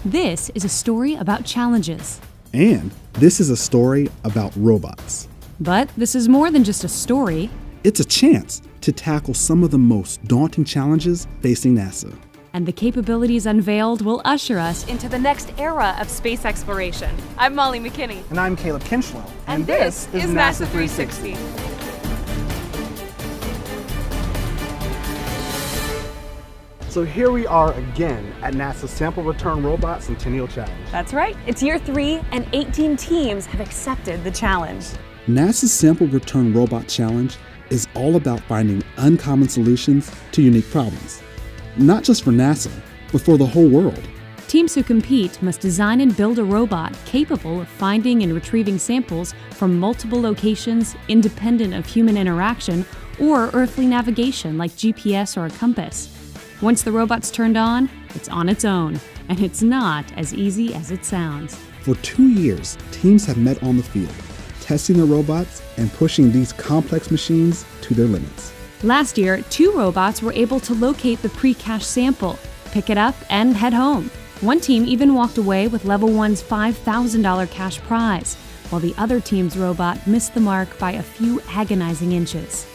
This is a story about challenges. And this is a story about robots. But this is more than just a story. It's a chance to tackle some of the most daunting challenges facing NASA. And the capabilities unveiled will usher us into the next era of space exploration. I'm Molly McKinney. And I'm Caleb Kinchlow. And this is NASA 360. So here we are again at NASA's Sample Return Robot Centennial Challenge. That's right. It's year 3 and 18 teams have accepted the challenge. NASA's Sample Return Robot Challenge is all about finding uncommon solutions to unique problems. Not just for NASA, but for the whole world. Teams who compete must design and build a robot capable of finding and retrieving samples from multiple locations independent of human interaction or earthly navigation like GPS or a compass. Once the robot's turned on, it's on its own, and it's not as easy as it sounds. For 2 years, teams have met on the field, testing the robots and pushing these complex machines to their limits. Last year, 2 robots were able to locate the pre-cached sample, pick it up, and head home. One team even walked away with Level 1's $5,000 cash prize, while the other team's robot missed the mark by a few agonizing inches.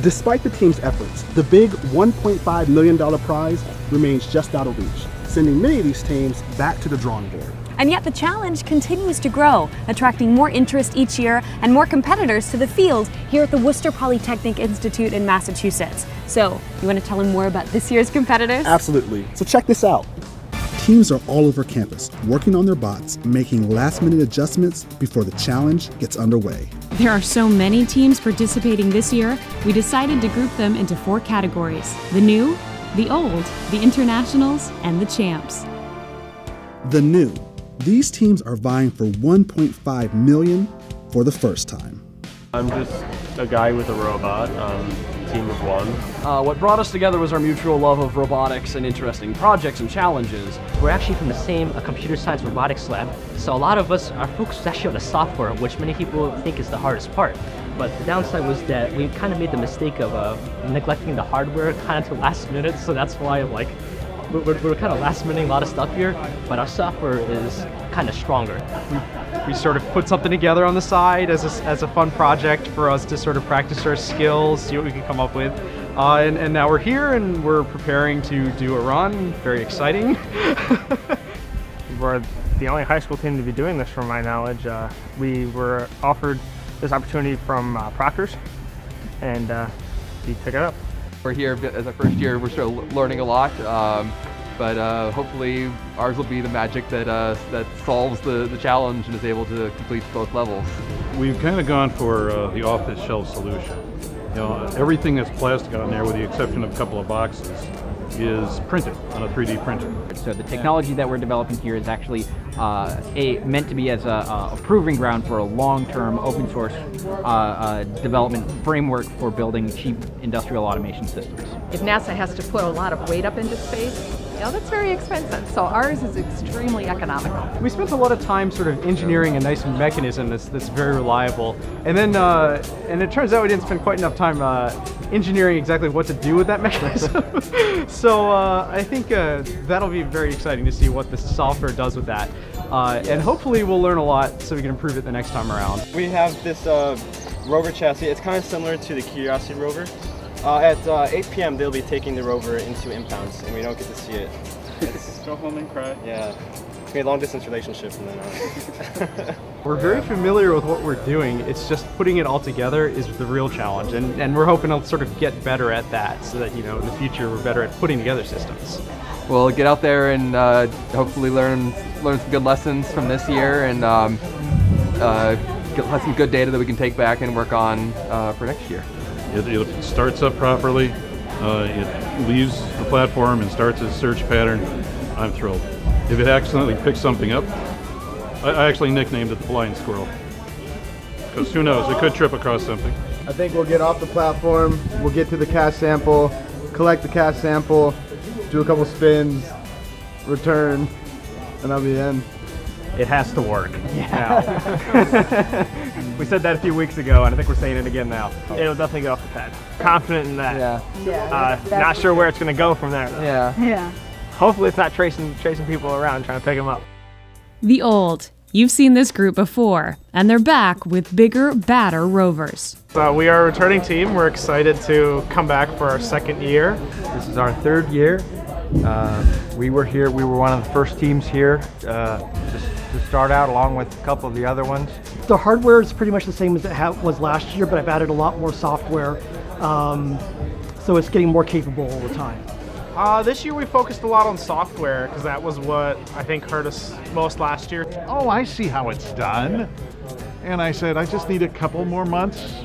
Despite the team's efforts, the big $1.5 million prize remains just out of reach, sending many of these teams back to the drawing board. And yet the challenge continues to grow, attracting more interest each year and more competitors to the field here at the Worcester Polytechnic Institute in Massachusetts. So, you want to tell them more about this year's competitors? Absolutely. So check this out. Teams are all over campus, working on their bots, making last-minute adjustments before the challenge gets underway. There are so many teams participating this year, we decided to group them into 4 categories: the new, the old, the internationals, and the champs. The new. These teams are vying for $1.5 million for the first time. I'm just a guy with a robot, team of 1. What brought us together was our mutual love of robotics and interesting projects and challenges. We're actually from the same computer science robotics lab, so a lot of us, our focus was actually on the software, which many people think is the hardest part. But the downside was that we kind of made the mistake of neglecting the hardware kind of to last minute, so that's why we're kind of last minuting a lot of stuff here, but our software is kind of stronger. We sort of put something together on the side as a fun project for us to sort of practice our skills, see what we can come up with. And now we're here and we're preparing to do a run. Very exciting. We're the only high school team to be doing this from my knowledge. We were offered this opportunity from Proctor's, and we took it up. We're here as our first year. We're still learning a lot, but hopefully ours will be the magic that solves the challenge and is able to complete both levels. We've kind of gone for the off-the-shelf solution. You know, everything that's plastic on there, with the exception of a couple of boxes, is printed on a 3D printer. So the technology that we're developing here is actually meant to be as a proving ground for a long-term open source development framework for building cheap industrial automation systems. If NASA has to put a lot of weight up into space, you know, that's very expensive. So ours is extremely economical. We spent a lot of time sort of engineering a nice mechanism that's very reliable. And then, and it turns out we didn't spend quite enough time engineering exactly what to do with that mechanism. So I think that'll be very exciting to see what the software does with that. And hopefully we'll learn a lot so we can improve it the next time around. We have this rover chassis. It's kind of similar to the Curiosity rover. At 8 p.m. they'll be taking the rover into impounds, and we don't get to see it. Go home and cry. Yeah, it's a long distance relationship from then on. We're very familiar with what we're doing. It's just putting it all together is the real challenge, and we're hoping to sort of get better at that, so that, you know, in the future we're better at putting together systems. We'll get out there and hopefully learn some good lessons from this year, and have some good data that we can take back and work on for next year. It starts up properly, it leaves the platform and starts its search pattern. I'm thrilled. If it accidentally picks something up, I actually nicknamed it the blind squirrel. Because who knows, it could trip across something. I think we'll get off the platform, we'll get to the cache sample, collect the cache sample, do a couple spins, return, and that'll be the end. It has to work. Yeah. We said that a few weeks ago, and I think we're saying it again now. It'll definitely get off the pad. Confident in that. Yeah. Not sure where it's going to go from there, though. Yeah. hopefully it's not chasing people around trying to pick them up. The Old. You've seen this group before, and they're back with bigger, badder rovers. We are a returning team. We're excited to come back for our second year. This is our third year. We were here. We were one of the first teams here to start out, along with a couple of the other ones. The hardware is pretty much the same as it was last year, but I've added a lot more software, so it's getting more capable all the time. This year we focused a lot on software because that was what I think hurt us most last year. Oh, I see how it's done. And I said, I just need a couple more months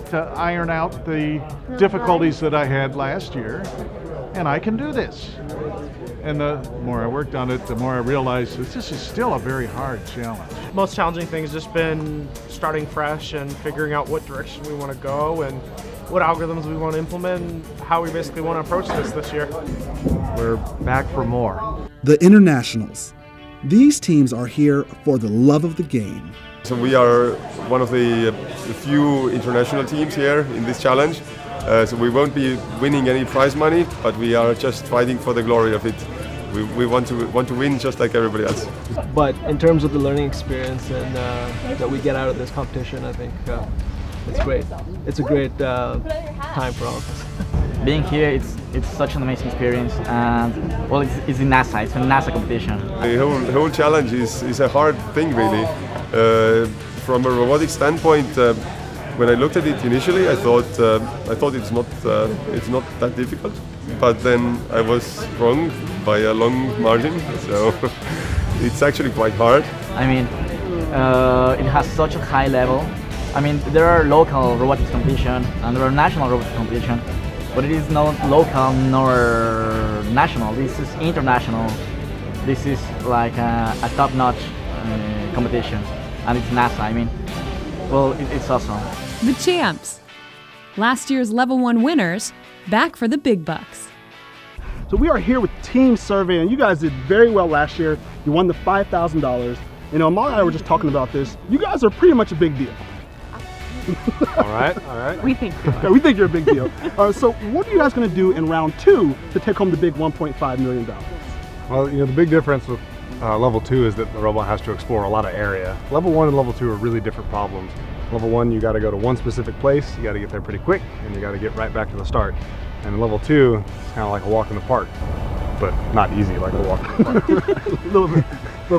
to iron out the difficulties that I had last year, and I can do this. And the more I worked on it, the more I realized that this is still a very hard challenge. Most challenging thing has just been starting fresh and figuring out what direction we want to go and what algorithms we want to implement and how we basically want to approach this year. We're back for more. The Internationals. These teams are here for the love of the game. So we are one of the few international teams here in this challenge. So we won't be winning any prize money, but we are just fighting for the glory of it. We want to win just like everybody else. But in terms of the learning experience and that we get out of this competition, I think it's great. It's a great time for all of us. Being here, it's such an amazing experience, and well, it's in NASA. It's a NASA competition. The whole challenge is a hard thing, really. From a robotic standpoint, when I looked at it initially, I thought it's not that difficult. But then I was wrong by a long margin, so it's actually quite hard. I mean, it has such a high level. I mean, there are local robotics competition and there are national robotics competition, but it is not local nor national. This is international. This is like a top-notch competition, and it's NASA. I mean, well, it's awesome. The champs. Last year's Level 1 winners, back for the big bucks. So we are here with Team Survey, and you guys did very well last year. You won the $5,000. You know, Amara and I were just talking about this. You guys are pretty much a big deal. All right. We think so. Okay, we think you're a big deal. So what are you guys going to do in round 2 to take home the big $1.5 million? Well, you know, the big difference with level 2 is that the robot has to explore a lot of area. Level 1 and level 2 are really different problems. Level 1, you got to go to one specific place, you got to get there pretty quick, and you got to get right back to the start. And in level 2, it's kind of like a walk in the park, but not easy like a walk in the park. a little bit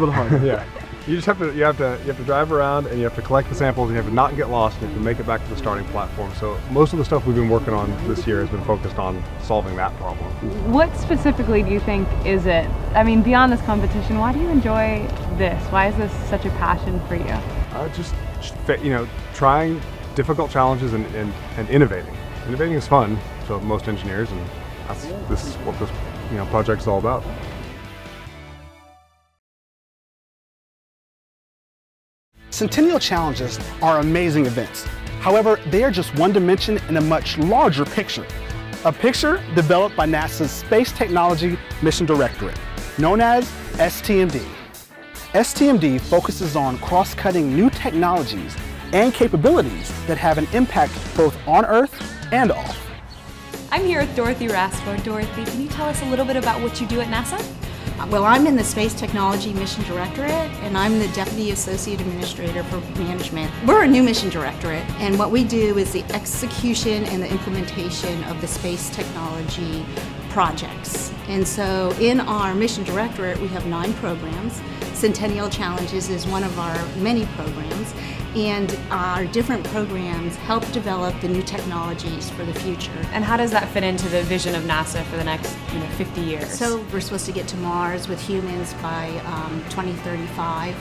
harder. Yeah. You just have to drive around, and you have to collect the samples, and you have to not get lost, and you have to make it back to the starting platform. So most of the stuff we've been working on this year has been focused on solving that problem. What specifically do you think is it? I mean, beyond this competition, why do you enjoy this? Why is this such a passion for you? Just you know, trying difficult challenges and innovating. Innovating is fun to most engineers, and this is what this project is all about. Centennial Challenges are amazing events. However, they are just one dimension in a much larger picture. A picture developed by NASA's Space Technology Mission Directorate, known as STMD. STMD focuses on cross-cutting new technologies and capabilities that have an impact both on Earth and off. I'm here with Dorothy Rascor. Dorothy, can you tell us a little bit about what you do at NASA? Well, I'm in the Space Technology Mission Directorate, and I'm the Deputy Associate Administrator for Management. We're a new Mission Directorate, and what we do is the execution and the implementation of the space technology projects. And so in our Mission Directorate, we have 9 programs. Centennial Challenges is one of our many programs, and our different programs help develop the new technologies for the future. And how does that fit into the vision of NASA for the next 50 years? So we're supposed to get to Mars with humans by 2035.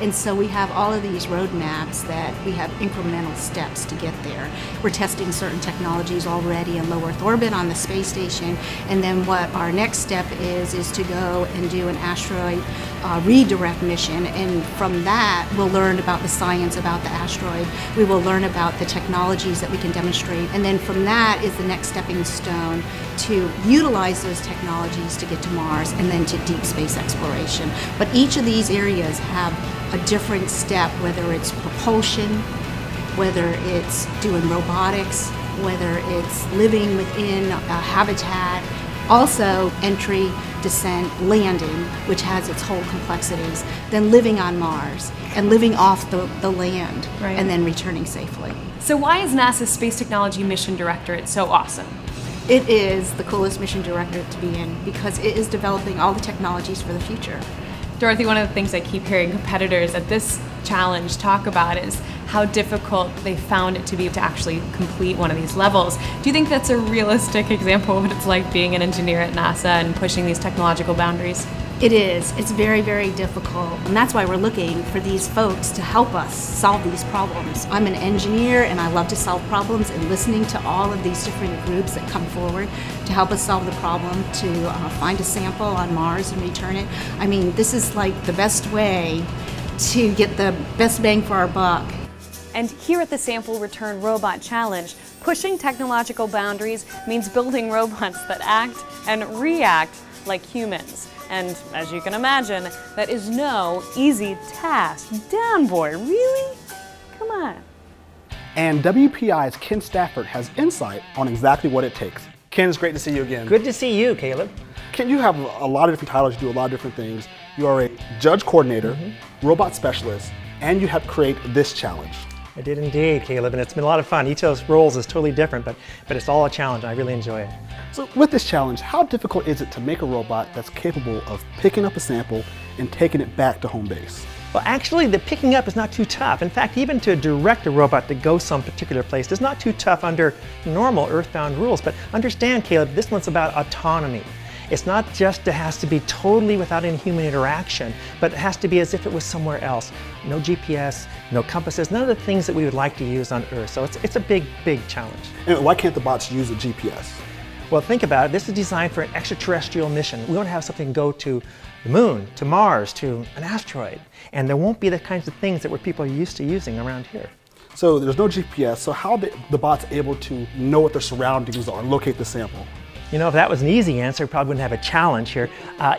And so we have all of these roadmaps that we have incremental steps to get there. We're testing certain technologies already in low Earth orbit on the space station, and then what our next step is to go and do an asteroid redirect mission, and from that we'll learn about the science about the asteroid. We will learn about the technologies that we can demonstrate, and then from that is the next stepping stone to utilize those technologies to get to Mars and then to deep space exploration. But each of these areas have a different step, whether it's propulsion, whether it's doing robotics, whether it's living within a habitat, Also, entry, descent, landing, which has its whole complexities, then living on Mars and living off the land, Right. and then returning safely. So why is NASA's Space Technology Mission Directorate so awesome? It is the coolest mission directorate to be in because it is developing all the technologies for the future. Dorothy, one of the things I keep hearing competitors at this challenge talk about is how difficult they found it to be to actually complete one of these levels. Do you think that's a realistic example of what it's like being an engineer at NASA and pushing these technological boundaries? It is. It's very, very difficult. And that's why we're looking for these folks to help us solve these problems. I'm an engineer and I love to solve problems, and listening to all of these different groups that come forward to help us solve the problem, to find a sample on Mars and return it. I mean, this is like the best way to get the best bang for our buck. And here at the Sample Return Robot Challenge, pushing technological boundaries means building robots that act and react like humans. And as you can imagine, that is no easy task. Down, boy, really? Come on. And WPI's Ken Stafford has insight on exactly what it takes. Ken, it's great to see you again. Good to see you, Caleb. Ken, you have a lot of different titles, you do a lot of different things. You are a judge coordinator, robot specialist, and you helped create this challenge. I did indeed, Caleb, and it's been a lot of fun. Each of those roles is totally different, but it's all a challenge. I really enjoy it. So with this challenge, how difficult is it to make a robot that's capable of picking up a sample and taking it back to home base? Well, actually, the picking up is not too tough. In fact, even to direct a robot to go some particular place is not too tough under normal Earthbound rules. But understand, Caleb, this one's about autonomy. It's not just it has to be totally without any human interaction, but it has to be as if it was somewhere else. No GPS, no compasses, none of the things that we would like to use on Earth. So it's a big, big challenge. And why can't the bots use a GPS? Well, think about it. This is designed for an extraterrestrial mission. We want to have something go to the moon, to Mars, to an asteroid. And there won't be the kinds of things that people are used to using around here. So there's no GPS, so how are the bots able to know what their surroundings are and locate the sample? You know, if that was an easy answer, we probably wouldn't have a challenge here.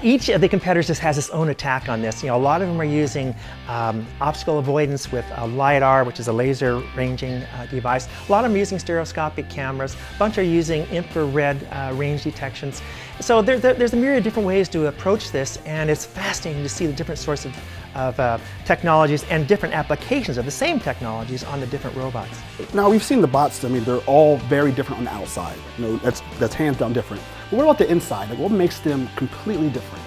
Each of the competitors just has its own attack on this. You know, a lot of them are using obstacle avoidance with a LiDAR, which is a laser ranging device. A lot of them are using stereoscopic cameras. A bunch are using infrared range detections. So there's a myriad of different ways to approach this, and it's fascinating to see the different sorts of technologies and different applications of the same technologies on the different robots. Now we've seen the bots, I mean, they're all very different on the outside. You know, that's hands down different. But what about the inside? Like, what makes them completely different?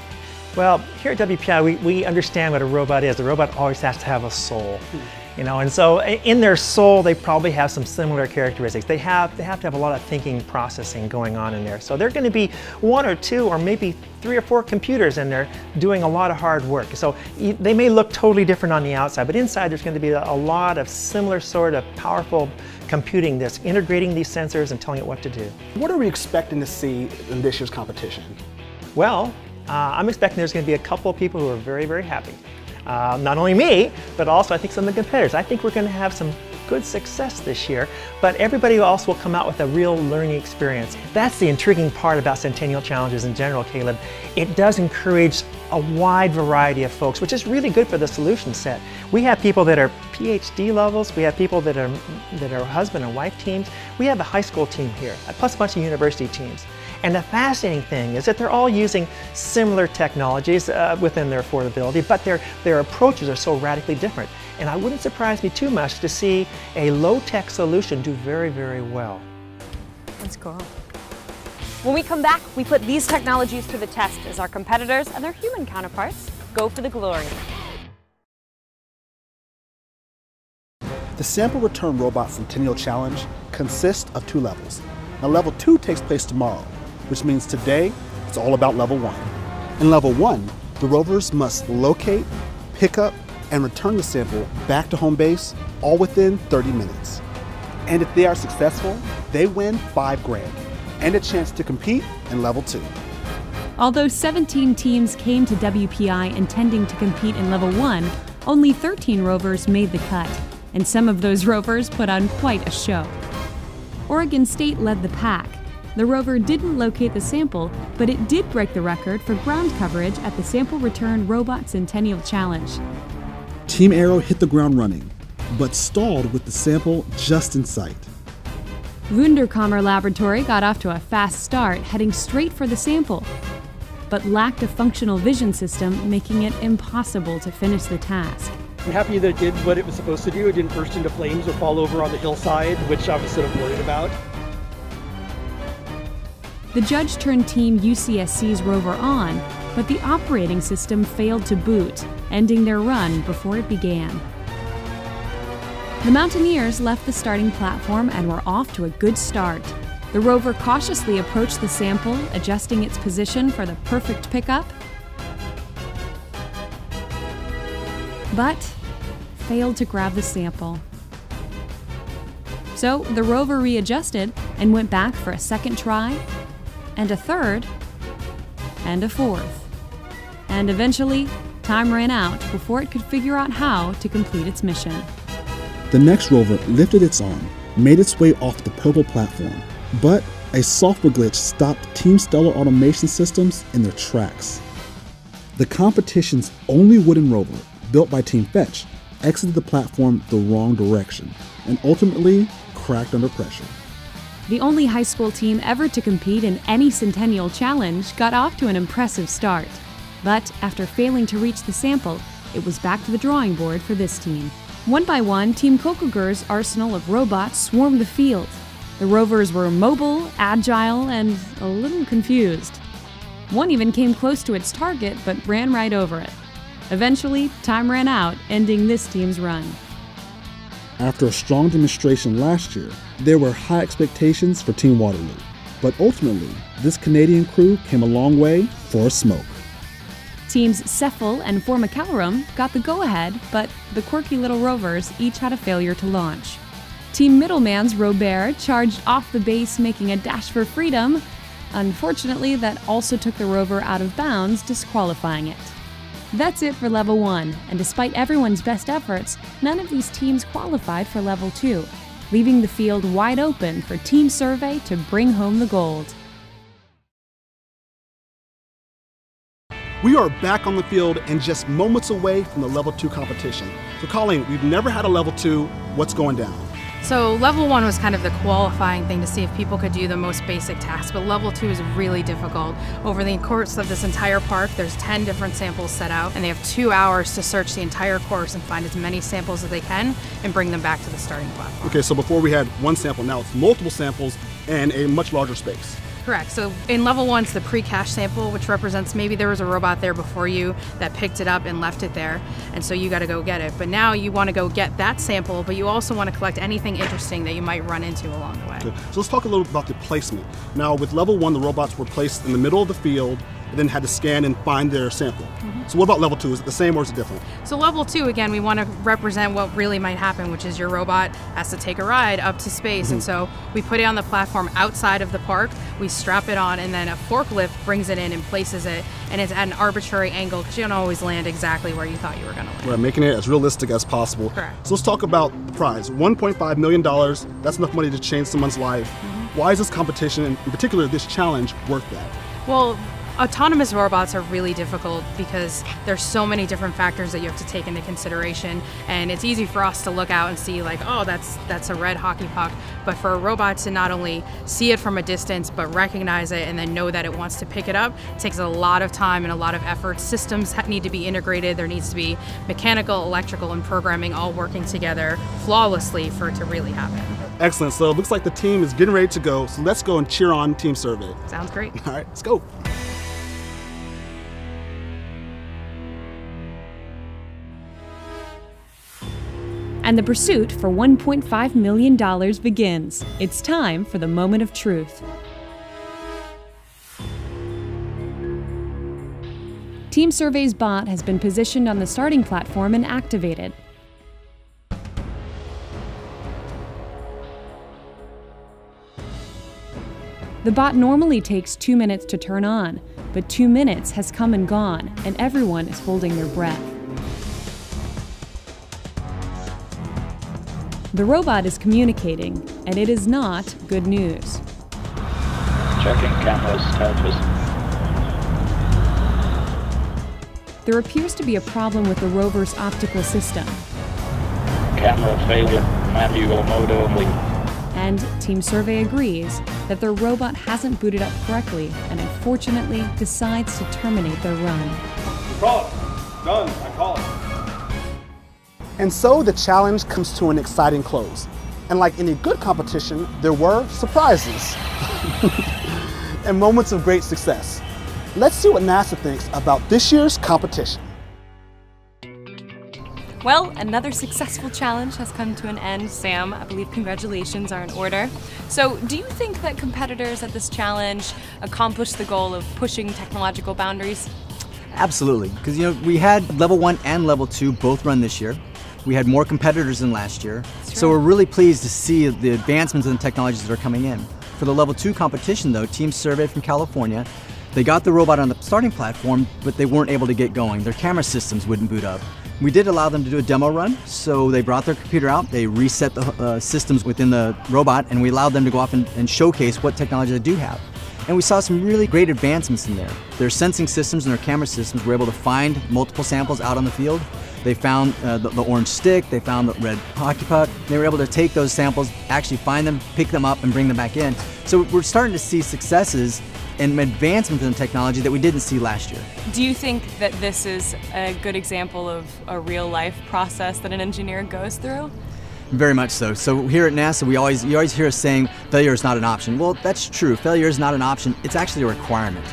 Well, here at WPI, we understand what a robot is. The robot always has to have a soul. You know, and so in their soul, they probably have some similar characteristics. They have to have a lot of thinking, processing going on in there. So they're going to be one or two or maybe 3 or 4 computers in there doing a lot of hard work. So they may look totally different on the outside, but inside there's going to be a lot of similar sort of powerful computing that's integrating these sensors and telling it what to do. What are we expecting to see in this year's competition? Well, I'm expecting there's going to be a couple of people who are very, very happy. Not only me, but also I think some of the competitors. I think we're going to have some good success this year, but everybody else will come out with a real learning experience. That's the intriguing part about Centennial Challenges in general, Caleb. It does encourage a wide variety of folks, which is really good for the solution set. We have people that are PhD levels, we have people that are husband and wife teams, we have a high school team here, plus a bunch of university teams. And the fascinating thing is that they're all using similar technologies within their affordability, but their approaches are so radically different. And it wouldn't surprise me too much to see a low-tech solution do very, very well. That's cool. When we come back, we put these technologies to the test as our competitors and their human counterparts go for the glory. The Sample Return Robot Centennial Challenge consists of 2 levels. Now level 2 takes place tomorrow, which means today it's all about level 1. In level 1, the rovers must locate, pick up, and return the sample back to home base, all within 30 minutes. And if they are successful, they win $5 grand and a chance to compete in level 2. Although 17 teams came to WPI intending to compete in level 1, only 13 rovers made the cut, and some of those rovers put on quite a show. Oregon State led the pack. The rover didn't locate the sample, but it did break the record for ground coverage at the Sample Return Robot Centennial Challenge. Team Arrow hit the ground running, but stalled with the sample just in sight. Wunderkammer Laboratory got off to a fast start, heading straight for the sample, but lacked a functional vision system, making it impossible to finish the task. I'm happy that it did what it was supposed to do. It didn't burst into flames or fall over on the hillside, which I was sort of worried about. The judge turned Team UCSC's rover on, but the operating system failed to boot, ending their run before it began. The Mountaineers left the starting platform and were off to a good start. The rover cautiously approached the sample, adjusting its position for the perfect pickup, but failed to grab the sample. So the rover readjusted and went back for a second try, and a third, and a fourth. And eventually, time ran out before it could figure out how to complete its mission. The next rover lifted its arm, made its way off the purple platform, but a software glitch stopped Team Stellar Automation Systems in their tracks. The competition's only wooden rover, built by Team Fetch, exited the platform the wrong direction and ultimately cracked under pressure. The only high school team ever to compete in any Centennial Challenge got off to an impressive start. But after failing to reach the sample, it was back to the drawing board for this team. One by one, Team Kokogur's arsenal of robots swarmed the field. The rovers were mobile, agile, and a little confused. One even came close to its target, but ran right over it. Eventually, time ran out, ending this team's run. After a strong demonstration last year, there were high expectations for Team Waterloo. But ultimately, this Canadian crew came a long way for a smoke. Teams Cephal and Formicalorum got the go-ahead, but the quirky little rovers each had a failure to launch. Team Middleman's Robert charged off the base, making a dash for freedom. Unfortunately, that also took the rover out of bounds, disqualifying it. That's it for Level 1, and despite everyone's best efforts, none of these teams qualified for Level 2, leaving the field wide open for Team Survey to bring home the gold. We are back on the field and just moments away from the Level 2 competition. So Colleen, we've never had a Level 2. What's going down? So Level 1 was kind of the qualifying thing to see if people could do the most basic tasks, but Level 2 is really difficult. Over the course of this entire park, there's 10 different samples set out, and they have 2 hours to search the entire course and find as many samples as they can and bring them back to the starting platform. Okay, so before we had one sample, now it's multiple samples and a much larger space. Correct. So in Level 1, it's the pre-cache sample, which represents maybe there was a robot there before you that picked it up and left it there, and so you got to go get it. But now you want to go get that sample, but you also want to collect anything interesting that you might run into along the way. Okay. So let's talk a little about the placement. Now with Level 1, the robots were placed in the middle of the field and then had to scan and find their sample. So what about Level 2? Is it the same or is it different? So Level 2, again, we want to represent what really might happen, which is your robot has to take a ride up to space. And so we put it on the platform outside of the park, we strap it on, and then a forklift brings it in and places it, and it's at an arbitrary angle because you don't always land exactly where you thought you were going to land. We're making it as realistic as possible. Correct. So let's talk about the prize. $1.5 million, that's enough money to change someone's life. Why is this competition, and in particular this challenge, worth that? Well, autonomous robots are really difficult because there's so many different factors that you have to take into consideration, and it's easy for us to look out and see like, oh, that's a red hockey puck, but for a robot to not only see it from a distance but recognize it and then know that it wants to pick it up, it takes a lot of time and a lot of effort. Systems need to be integrated. There needs to be mechanical, electrical, and programming all working together flawlessly for it to really happen. Excellent. So it looks like the team is getting ready to go, so let's go and cheer on Team Survey. Sounds great. All right, let's go. And the pursuit for $1.5 million begins. It's time for the moment of truth. Team Survey's bot has been positioned on the starting platform and activated. The bot normally takes 2 minutes to turn on, but 2 minutes has come and gone, and everyone is holding their breath. The robot is communicating, and it is not good news. Checking camera status. There appears to be a problem with the rover's optical system. Camera failure, manual mode only. And Team Survey agrees that their robot hasn't booted up correctly and unfortunately decides to terminate their run. Call it. Done. I call it. And so the challenge comes to an exciting close. And like any good competition, there were surprises and moments of great success. Let's see what NASA thinks about this year's competition. Well, another successful challenge has come to an end. Sam, I believe congratulations are in order. So, do you think that competitors at this challenge accomplished the goal of pushing technological boundaries? Absolutely, because we had level 1 and level 2 both run this year. We had more competitors than last year, so we're really pleased to see the advancements in technologies that are coming in. For the level 2 competition though, Team Survey from California, they got the robot on the starting platform, but they weren't able to get going. Their camera systems wouldn't boot up. We did allow them to do a demo run, so they brought their computer out, they reset the systems within the robot, and we allowed them to go off and showcase what technology they do have. And we saw some really great advancements in there. Their sensing systems and their camera systems were able to find multiple samples out on the field. They found the orange stick, they found the red hockey puck. They were able to take those samples, actually find them, pick them up, and bring them back in. So we're starting to see successes and advancements in technology that we didn't see last year. Do you think that this is a good example of a real-life process that an engineer goes through? Very much so. So here at NASA, you always hear us saying failure is not an option. Well, that's true. Failure is not an option. It's actually a requirement.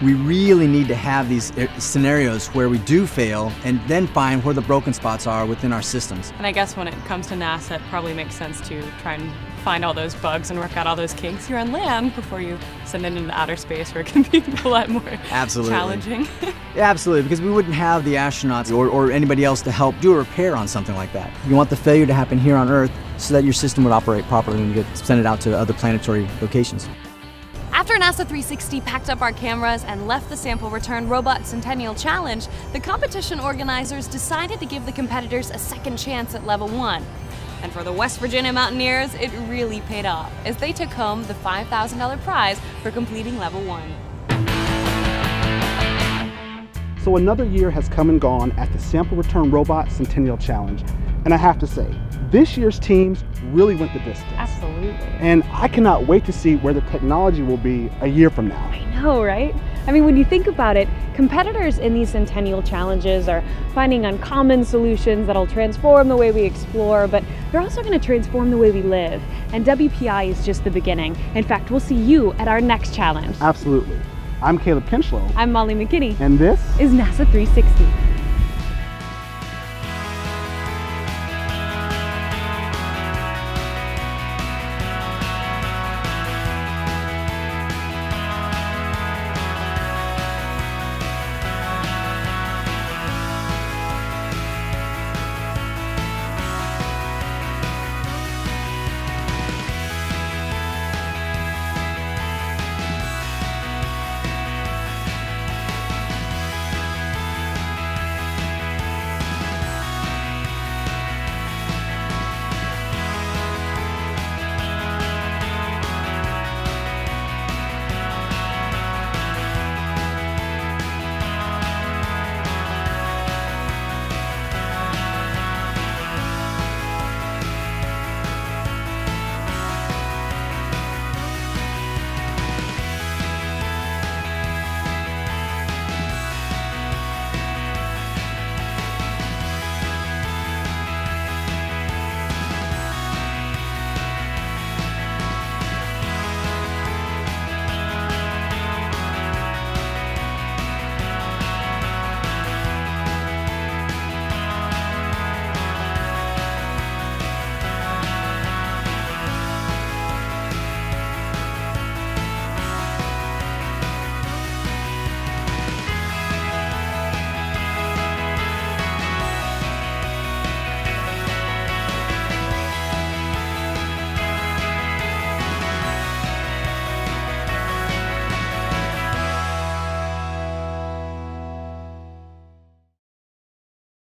We really need to have these scenarios where we do fail and then find where the broken spots are within our systems. And I guess when it comes to NASA, it probably makes sense to try and find all those bugs and work out all those kinks here on land before you send it into outer space, where it can be a lot more challenging. Yeah, absolutely, because we wouldn't have the astronauts or anybody else to help do a repair on something like that. You want the failure to happen here on Earth so that your system would operate properly when you send it out to other planetary locations. After NASA 360 packed up our cameras and left the sample return robot Centennial Challenge, the competition organizers decided to give the competitors a second chance at level 1. And for the West Virginia Mountaineers, it really paid off, as they took home the $5,000 prize for completing level 1. So another year has come and gone at the Sample Return Robot Centennial Challenge. And I have to say, this year's teams really went the distance. Absolutely. And I cannot wait to see where the technology will be a year from now. I know, right? I mean, when you think about it, competitors in these Centennial Challenges are finding uncommon solutions that'll transform the way we explore, but they're also going to transform the way we live. And WPI is just the beginning. In fact, we'll see you at our next challenge. Absolutely. I'm Caleb Kinchlow. I'm Molly McKinney. And this is NASA 360.